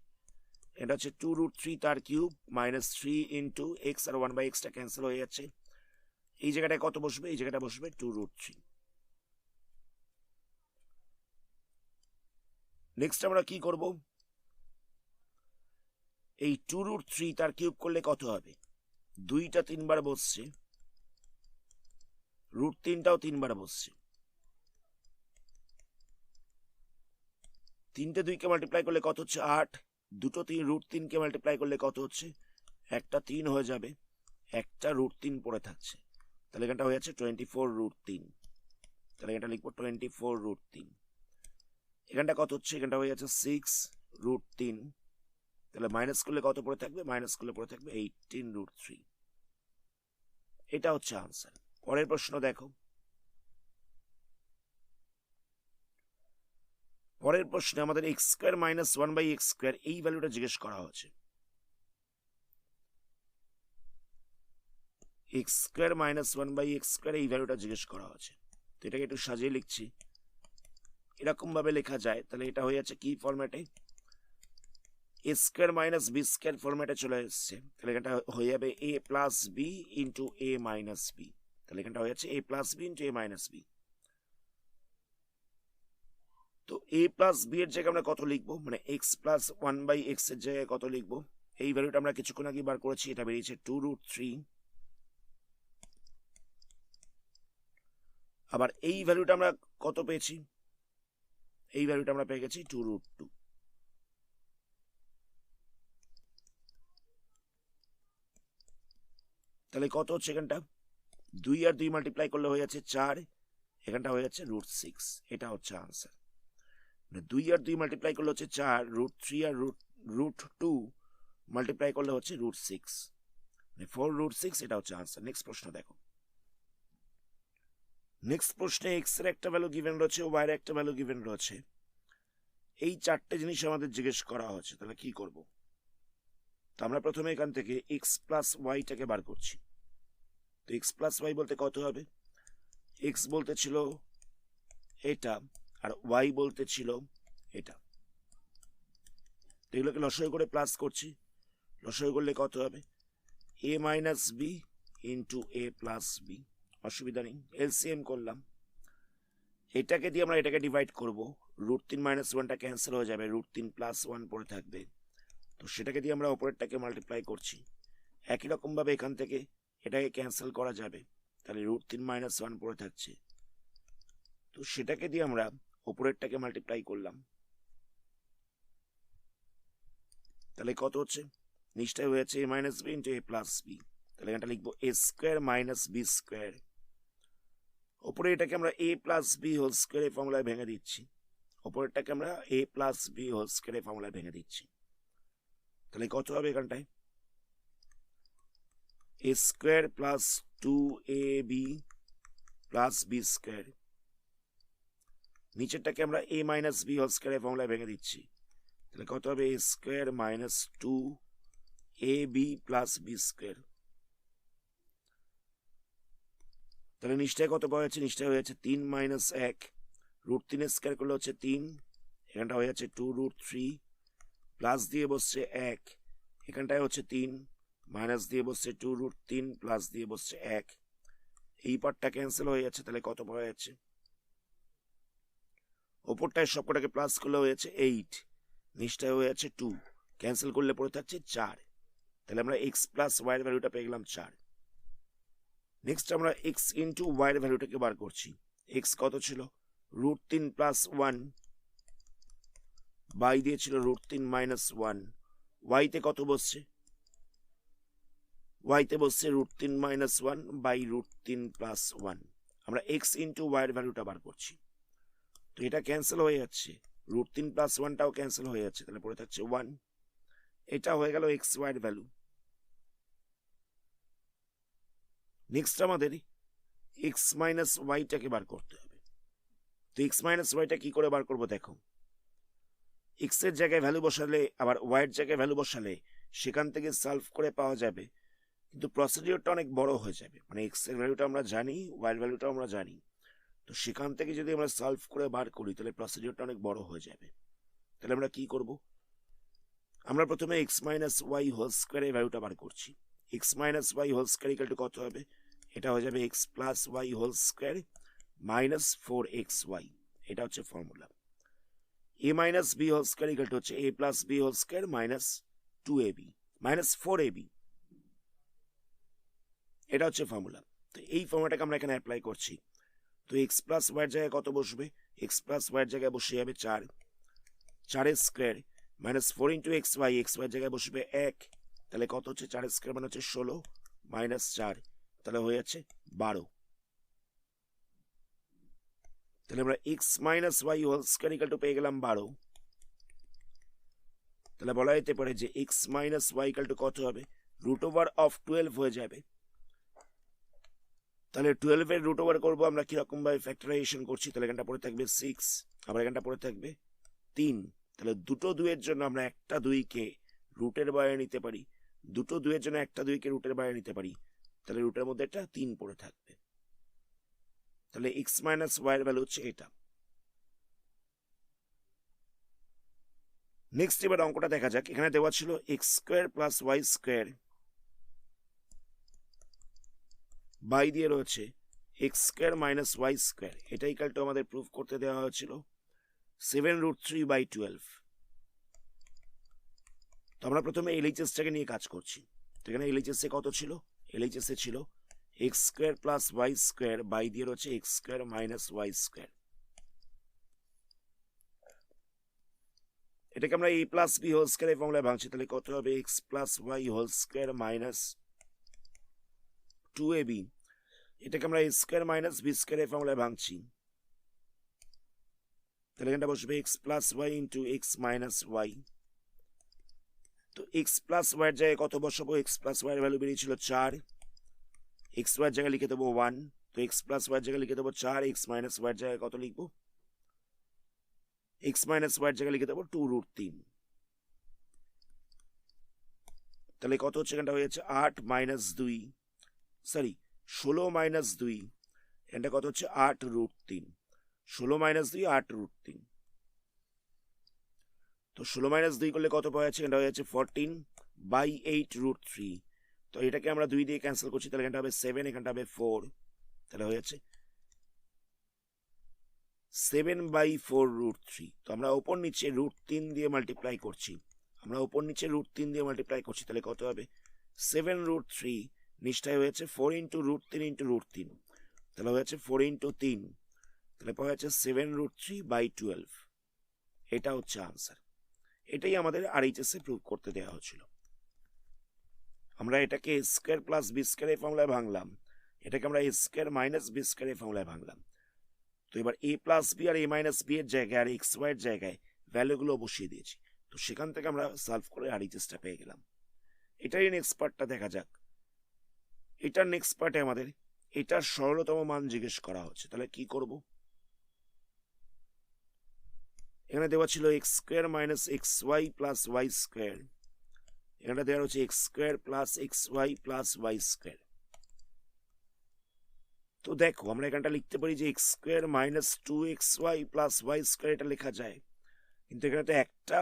এটা হচ্ছে 2√3 তার কিউব মাইনাস 3 ইন্টু এক্স, আর 1/xটা ক্যান্সেল হয়ে যাচ্ছে। এই জায়গাটায় কত বসবে? এই জায়গাটা বসবে 2√3। নেক্সট আমরা কি করব? এই 2√3 তার কিউব করলে কত হবে? 2টা 3 বার বসছে, √3টাও 3 বার বসছে, 3টে 2কে মাল্টিপ্লাই করলে কত হচ্ছে? 8, দুটো রুট 3কে মাল্টিপ্লাই করলে কত হচ্ছে, একটা 3 হয়ে যাবে, একটা রুট 3 পড়ে থাকছে, তাহলে এখানটা হয়ে যাচ্ছে 24√3। তাহলে এটা লিখবো 24√3। এখানটা কত হচ্ছে, এখানটা হয়ে যাচ্ছে 6√3। তাহলে মাইনাস করলে কত পড়ে থাকবে, মাইনাস করলে পড়ে থাকবে 18√3। এটা হচ্ছে আনসার। পরের প্রশ্ন দেখো। পরের প্রশ্নে আমাদের x square minus 1/x square এই ভ্যালুটা জিজ্ঞেস করা হয়েছে। X square minus 1/x square এই ভ্যালুটা জিজ্ঞেস করা হয়েছে। তো এটাকে একটু সাজিয়ে লিখছি, এরকম ভাবে লেখা যায়। তাহলে এটা হয়ে যাচ্ছে কি ফরম্যাটে, এ স্কোয়ার মাইনাস বি স্কোয়ার ফরম্যাটে চলে এসছে। তাহলে এখানটা হয়ে যাবে এ plus B into A minus b. তাহলে এখানটা হয়ে যাচ্ছে এ plus B into A minus B. তো এ প্লাস বি এর জায়গায় আমরা কত লিখবো, মানে এক্স প্লাস 1/x এর জায়গায় কত লিখবো, এই ভ্যালুটা আমরা কিছুক্ষণ আগে বার করেছি, এটা বেরিয়েছে 2√3। আবার এই ভ্যালুটা আমরা কত পেয়েছি, এই ভ্যালুটা আমরা পেয়ে গেছি 2√2। তাহলে কত হচ্ছে, এখানটা 2 আর 2 মাল্টিপ্লাই করলে হয়ে যাচ্ছে 4, এখানটা হয়ে যাচ্ছে √6। এটা হচ্ছে আনসার। 2 আর 2 মাল্টিপ্লাই করলে হচ্ছে 4, √3 আর √2 মাল্টিপ্লাই করলে হচ্ছে √6, মানে 4√6। এটা হচ্ছে আনসার। নেক্সট প্রশ্ন দেখো। নেক্সট প্রশ্নে এক্স এর একটা ভ্যালু গিভেন রয়েছে, ওয়াই এর একটা ভ্যালু গিভেন রয়েছে। এই চারটে জিনিস আমাদের জিজ্ঞেস করা হচ্ছে, তাহলে কি করব। তো আমরা প্রথমে এখান থেকে এক্স প্লাস ওয়াইটাকে বার করছি। তো এক্স প্লাস ওয়াই বলতে কত হবে, এক্স বলতে ছিল এটা আর ওয়াই বলতে ছিল এটা। তো এগুলোকে লসাগু করে প্লাস করছি, লসাগু করলে কত হবে, A minus B into A plus B. অসুবিধা নেই, এলসিএম করলাম। এটাকে দিয়ে আমরা এটাকে ডিভাইড করব, √3 - 1টা ক্যান্সেল হয়ে যাবে, √3 + 1 পড়ে থাকবে। তো সেটাকে দিয়ে আমরা অপরেরটাকে মাল্টিপ্লাই করছি। একই রকম ভাবে এখান থেকে এটাকে ক্যান্সেল করা যাবে, তাহলে √3 - 1 পড়ে থাকছে। তো সেটাকে দিয়ে আমরা অপরেরটাকে মাল্টিপ্লাই করলাম, তাহলে কত হচ্ছে, নিচটাই হয়ে যাচ্ছে এ minus B into A plus B. তাহলে এখানটা লিখবো এ স্কোয়ার মাইনাস বি স্কোয়ার। ওপরে এটাকে আমরা এ প্লাস বি হোল স্কোয়ারের ফর্মুলায় ভেঙে দিচ্ছি, ওপরেরটাকে আমরা এ প্লাস বি হোল স্কোয়ারের ফর্মুলায় ভেঙে দিচ্ছি। তাহলে কত হবে, এখানটায় A square plus 2ab plus B square. নিচেরটাকে আমরা এ মাইনাস বি হোল স্কোয়ারের ফর্মুলায় ভেঙে দিচ্ছি, তাহলে কত হবে A square minus 2ab plus B square. তাহলে নিচটায় কত পাওয়া যাচ্ছে, নিচটায় হয়ে যাচ্ছে 3 - 1, √3 স্কোয়ার করলে হচ্ছে 3, এখানটা হয়ে যাচ্ছে 2√3, প্লাস দিয়ে বসছে 1, এখানটায় হচ্ছে 3, মাইনাস দিয়ে বসছে 2√3, প্লাস দিয়ে বসছে 1, এই পার্টটা ক্যান্সেল হয়ে যাচ্ছে। তাহলে কত পাওয়া যাচ্ছে, ওপরটায় সবকটাকে প্লাস করলে হয়ে যাচ্ছে 8, নিচটায় হয়ে যাচ্ছে 2, ক্যান্সেল করলে পড়ে থাকছে 4। তাহলে আমরা এক্স প্লাস ওয়াই এর ভ্যালুটা পেয়ে গেলাম 4। নেক্সট আমরা এক্স ইন্টু ওয়াই এর ভ্যালুটাকে বার করছি। এক্স কত ছিল, √3 + 1, বাই দিয়েছিল √3 - 1, ওয়াইতে কত বসছে, ওয়াইতে বসছে √3 - 1 বাই √3 + 1। আমরা এক্স ইন্টু ওয়াই এর ভ্যালুটা বার করছি। তো এটা ক্যান্সেল হয়ে যাচ্ছে, √3 + 1টাও ক্যান্সেল হয়ে যাচ্ছে, তাহলে পড়ে থাকছে 1। এটা হয়ে গেল এক্স ওয়াই এর ভ্যালু। নেক্সট আমাদের এক্স মাইনাস ওয়াইটাকে বার করতে হবে। তো এক্স মাইনাস ওয়াইটা কি করে বার করবো, দেখো এক্স এর জায়গায় ভ্যালু বসালে আবার ওয়াই এর জায়গায় ভ্যালু বসালে সেখান থেকে সলভ করে পাওয়া যাবে, কিন্তু প্রসিডিওরটা অনেক বড় হয়ে যাবে। মানে এক্স এর ভ্যালুটা আমরা জানি, ওয়াই এর ভ্যালুটাও আমরা জানি, তো সেখান থেকে যদি আমরা সলভ করে বার করি তাহলে প্রসিডিওরটা অনেক বড় হয়ে যাবে। তাহলে আমরা কি করব, আমরা প্রথমে এক্স মাইনাস ওয়াই হোল স্কোয়ারের ভ্যালুটা বার করছি। X minus Y whole square equal to কত হবে, এটা হয়ে যাবে X plus Y whole square minus 4xy। এটা হচ্ছে formula. A minus B whole square equal to হচ্ছে A plus B whole square minus 2ab minus 4ab। এটা হচ্ছে ফর্মুলা। তো এই ফর্মুলাটাকে আমরা এখানে অ্যাপ্লাই করছি। তো এক্স প্লাস ওয়াইয়ের জায়গায় কত বসবে, এক্স প্লাস ওয়াইয়ের জায়গায় বসে যাবে 4, 4 স্কোয়ার -4 ইন্টু এক্স ওয়াই জায়গায় বসবে 1, তাহলে কত হচ্ছে 4 স্কোয়ার মানে হচ্ছে 16 -4, তাহলে হয়ে যাচ্ছে 12। তাহলে আমরা x minus Y whole square equal to পেয়ে গেলাম 12। তাহলে বলা যেতে পারে যে x minus y equal to কত হবে, √12 হয়ে যাবে। তাহলে 12 এর √ওভার করবো আমরা কিরকম ভাবে ফ্যাক্টরাইজেশন করছি, তাহলে এখানটা পড়ে থাকবে 6, আবার এখানটা পড়ে থাকবে 3। তাহলে দুটো 2 এর জন্য আমরা একটা 2কে রুটের বাইরে নিতে পারি, দুটো 2 এর জন্য একটা 2কে রুটের বাইরে নিতে পারি, তাহলে রুটের মধ্যে একটা 3 পড়ে থাকবে। তাহলে এক্স মাইনাস ওয়াই এর ভ্যালু হচ্ছে এটা। নেক্সট এবার অঙ্কটা দেখা যাক। এখানে দেওয়া ছিল x square plus y square by দিয়ে রয়েছে x square minus y square, এটা ইকুয়াল টু আমাদের প্রুফ করতে দেওয়া হয়েছিল 7√3/12। তো আমরা প্রথমে এলএইচএসটাকে নিয়ে কাজ করছি। তো এখানে এলএইচএস এ কত ছিল, এলএইচএস এ ছিল x square plus y square by দিয়ে রয়েছে x square minus y square. এটাকে আমরা a plus B whole square ফর্মুলায় ভাঙছি, তাহলে কত হবে x plus Y whole square minus 2ab। এটাকে আমরা a square minus b square ফর্মুলায় ভাঙছি, তাহলে এখানটা বসবে x plus y into x minus y. তো এক্স প্লাস ওয়াই এর জায়গায় কত বসাবো, এক্স প্লাস ওয়াই এর ভ্যালু বেরিয়েছিল 4, এক্স ওয়াই এর জায়গায় লিখে দেবো 1, তো এক্স প্লাস ওয়াই এর জায়গায় লিখে দেবো 4, এক্স মাইনাস ওয়াই এর জায়গায় কত লিখবো, এক্স মাইনাস ওয়াই এর জায়গায় লিখে দেবো 2√3। তাহলে কত হচ্ছে, এখানটা হয়ে যাচ্ছে 8 মাইনাস 2, সরি 16 মাইনাস 2, এটা কত হচ্ছে 8√3, 16 মাইনাস 2 8√3। তো 16 মাইনাস 2 করলে কত পাওয়া যাচ্ছে, এটা হয়ে যাচ্ছে 14/8√3। তো এটাকে আমরা 2 দিয়ে ক্যান্সেল করছি, তাহলে এখানটা হবে 7, এখানটা হবে 4, তাহলে হয়ে যাচ্ছে 7/4√3। তো আমরা ওপর নিচে √3 দিয়ে মাল্টিপ্লাই করছি, আমরা ওপর নিচে √3 দিয়ে মাল্টিপ্লাই করছি, তাহলে কত হবে 7√3 নিচটায় হয়েছে 4 ইন্টু √3 ইন্টু √3, তাহলে হয়েছে 4 ইন্টু 3, তাহলে পাওয়া যাচ্ছে 7√3/12। এটা হচ্ছে আনসার। এটাই আমাদের আরএইচএস এ প্রুভ করতে দেওয়া হয়েছিল। আমরা এটাকে এ স্কোয়ার প্লাস বি স্কোয়ার এর ফর্মুলায় ভাঙলাম, এটাকে আমরা a square minus b square এর ফর্মুলায় ভাঙলাম। তো এবার এ প্লাস বি আর এ মাইনাস বি এর জায়গায় আর এক্স ওয়াই এর জায়গায় ভ্যালুগুলো বসিয়ে দিয়েছি, তো সেখান থেকে আমরা সলভ করে আরএইচএসটা পেয়ে গেলাম। এটারই নেক্সট পার্টটা দেখা যাক। এটার নেক্সট পার্টে আমাদের এটার সরলতম মান জিজ্ঞেস করা হচ্ছে, তাহলে কি করব, এখানে দেওয়া ছিল x square minus x y plus y square, এখানে দেওয়া হচ্ছে x square plus x y plus y square. তো দেখো আমরা এখানটা লিখতে পারি যে x square minus 2xy plus y square, এটা লেখা যায়, কিন্তু এখানে তো একটা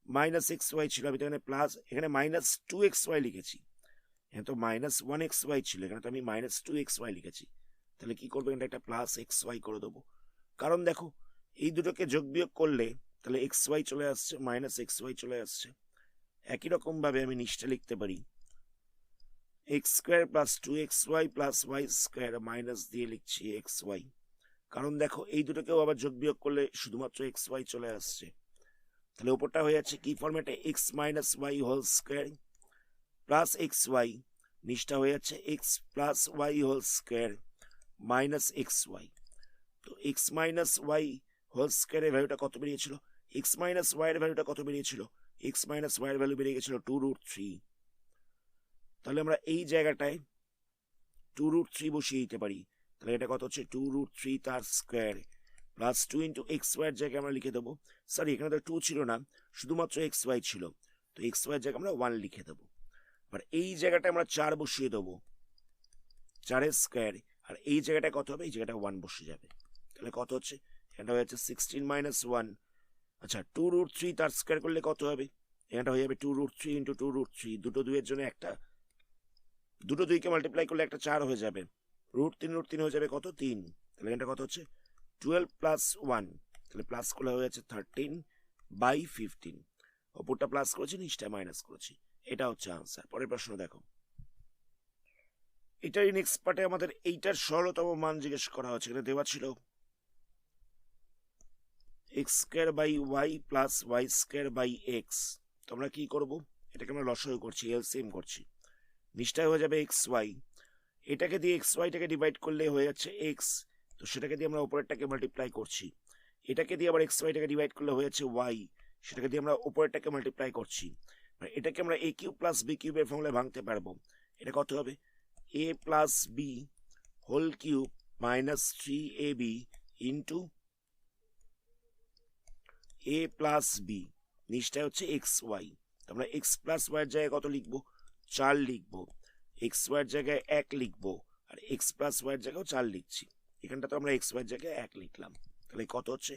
মাইনাস এক্স ওয়াই ছিল, আমি তো এখানে প্লাস, এখানে মাইনাস 2xy লিখেছি, এখানে তো -1xy ছিল, এখানে তো আমি -2xy লিখেছি, তাহলে কি করবো, এখানে একটা প্লাস এক্স ওয়াই করে দেবো। কারণ দেখো এই দুটোকে যোগ বিয়োগ করলে তাহলে এক্স ওয়াই চলে আসছে, মাইনাস এক্স ওয়াই চলে আসছে। একই রকম ভাবে আমি নিচটা লিখতে পারি x square plus 2xy plus y square minus দিয়ে লিখছি এক্স ওয়াই, কারণ দেখো এই দুটোকেও আবার যোগ বিয়োগ করলে শুধুমাত্র এক্স ওয়াই চলে আসছে। তাহলে উপরটা হয়ে যাচ্ছে কি ফরম্যাটে, x minus Y whole square plus x y, নিচটা হয়ে যাচ্ছে x plus Y whole square minus x y. তো এক্স মাইনাস ওয়াই হোল স্কোয়ারের ভ্যালুটা কত বেরিয়েছিল, এক্স মাইনাস ওয়াই এর ভ্যালুটা কত বেরিয়েছিল, এক্স মাইনাস ওয়াই এর ভ্যালু বেরিয়ে গেছিল 2√3। তাহলে আমরা এই জায়গাটায় 2√3 বসিয়ে দিতে পারি, তাহলে এটা কত হচ্ছে 2√3 তার square plus 2 into x y এর জায়গায় আমরা লিখে দেবো, সরি এখানে তো 2 ছিল না, শুধুমাত্র এক্স ওয়াই ছিল, তো এক্স ওয়াই এর জায়গায় আমরা 1 লিখে দেবো। আর এই জায়গাটায় আমরা 4 বসিয়ে দেবো, 4 স্কোয়ার, আর এই জায়গাটায় কত হবে, এই জায়গাটা 1 বসে যাবে, তাহলে কত হচ্ছে, এটা হয়ে যাচ্ছে 16 মাইনাস 1। আচ্ছা 2√3 তার স্কোয়ার করলে কত হবে, এটা হয়ে যাবে 2√3 ইন্টু 2√3, দুটো 2 এর জন্য একটা, দুটো 2 কে মাল্টিপ্লাই করলে একটা 4 হয়ে যাবে, √3 হয়ে যাবে কত 3, তাহলে এটা কত হচ্ছে 12 প্লাস 1, তাহলে প্লাস করলে হয়ে যাচ্ছে 13/15, ওপরটা প্লাস করেছি নিচটা মাইনাস করেছি, এটা হচ্ছে আনসার। পরের প্রশ্ন দেখো, এটারই নেক্সট পার্টে আমাদের এইটার সরলতম মান জিজ্ঞেস করা হচ্ছে, এটা দেওয়া ছিল x square by y plus y square by x. তো আমরা কি করব, এটাকে আমরা লসাগু করছি, এলসিএম করছি, নিচটায় হয়ে যাবে এক্স ওয়াই, এটাকে দিয়ে এক্স ওয়াইটাকে ডিভাইড করলে হয়ে যাচ্ছে এক্স, তো সেটাকে দিয়ে আমরা উপরেরটাকে মাল্টিপ্লাই করছি, এটাকে দিয়ে আবার এক্স ওয়াইটাকে ডিভাইড করলে হয়ে যাচ্ছে ওয়াই, সেটাকে দিয়ে আমরা উপরেরটাকে মাল্টিপ্লাই করছি। এটাকে আমরা এ কিউব প্লাস বি কিউবের ফর্মুলায় ভাঙতে পারবো। এটা কত হবে, A plus B whole cube minus 3ab into A plus B, নিচটা হচ্ছে এক্স ওয়াই। আমরা এক্স প্লাস ওয়াইয়ের জায়গায় কত লিখবো, 4 লিখবো, এক্স ওয়াইয়ের জায়গায় 1 লিখবো, আর এক্স প্লাস ওয়াইয়ের জায়গায় 4 লিখছি। এখানটা তো আমরা এক্স ওয়াইয়ের জায়গায় 1 লিখলাম, তাহলে কত হচ্ছে,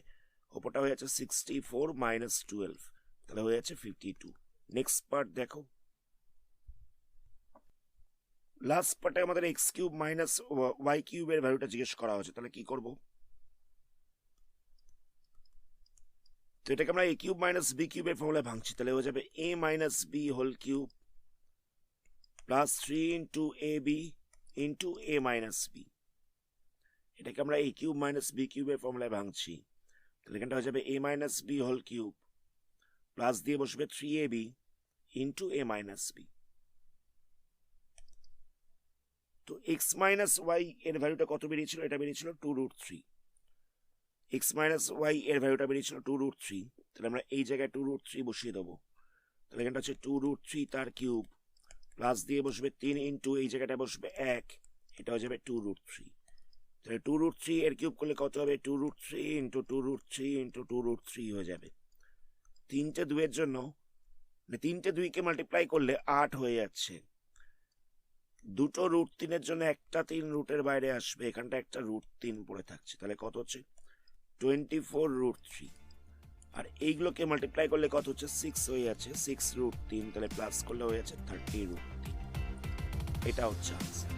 ওপরটা হয়ে যাচ্ছে 64 মাইনাস 12, তাহলে হয়ে যাচ্ছে 52। নেক্সট পার্ট দেখো, লাস্ট পার্টে আমাদের এক্স কিউব মাইনাস ওয়াই কিউবের ভ্যালুটা জিজ্ঞেস করা হয়েছে, তাহলে কি করব, তো এটাকে আমরা এ কিউব মাইনাস বি কিউবের ফর্মুলায় ভাঙছি, তাহলে হয়ে যাবে A minus B whole cube plus 3 into A B into A minus B. এটাকে আমরা এ কিউব মাইনাস বি কিউবের ফর্মুলায় ভাঙছি, তাহলে এখানটা হয়ে যাবে A minus B whole cube plus দিয়ে বসবে 3ab into A minus B. তো এক্স মাইনাস ওয়াই এর ভ্যালুটা কত বেরিয়েছিল, এটা বেরিয়েছিল 2√3, এক্স মাইনাস ওয়াই এর ভ্যালুটা বেরিয়েছিল 2√3, তাহলে আমরা এই জায়গায় 2√3 বসিয়ে দেবো, তাহলে এখানটা হচ্ছে 2√3 তার কিউব প্লাস দিয়ে বসবে 3 ইন্টু এই জায়গাটা বসবে 1, এটা হয়ে যাবে 2√3, তাহলে 2√3 এর কিউব করলে কত হবে, 2√3 ইন্টু 2√3 ইন্টু 2√3 হয়ে যাবে। তিনটে দুইয়ের জন্য, তিনটে দুইকে মাল্টিপ্লাই করলে 8 হয়ে যাচ্ছে, দুটো √3 জন্য একটা 3 রুটের বাইরে আসবে, এখানটা একটা √3 পড়ে থাকছে, তাহলে কত হচ্ছে 24√3, আর এইগুলোকে মাল্টিপ্লাই করলে কত হচ্ছে 6 হয়ে যাচ্ছে, 6√3, তাহলে প্লাস করলে হয়ে যাচ্ছে 30√3। এটা হচ্ছে আনসার।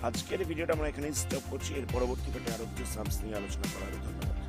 আজকের ভিডিওটা আমরা এখানেই স্টপ করছি, এর পরবর্তী পার্টে আরো কিছু সামস নিয়ে আলোচনা করা হবে। ধন্যবাদ।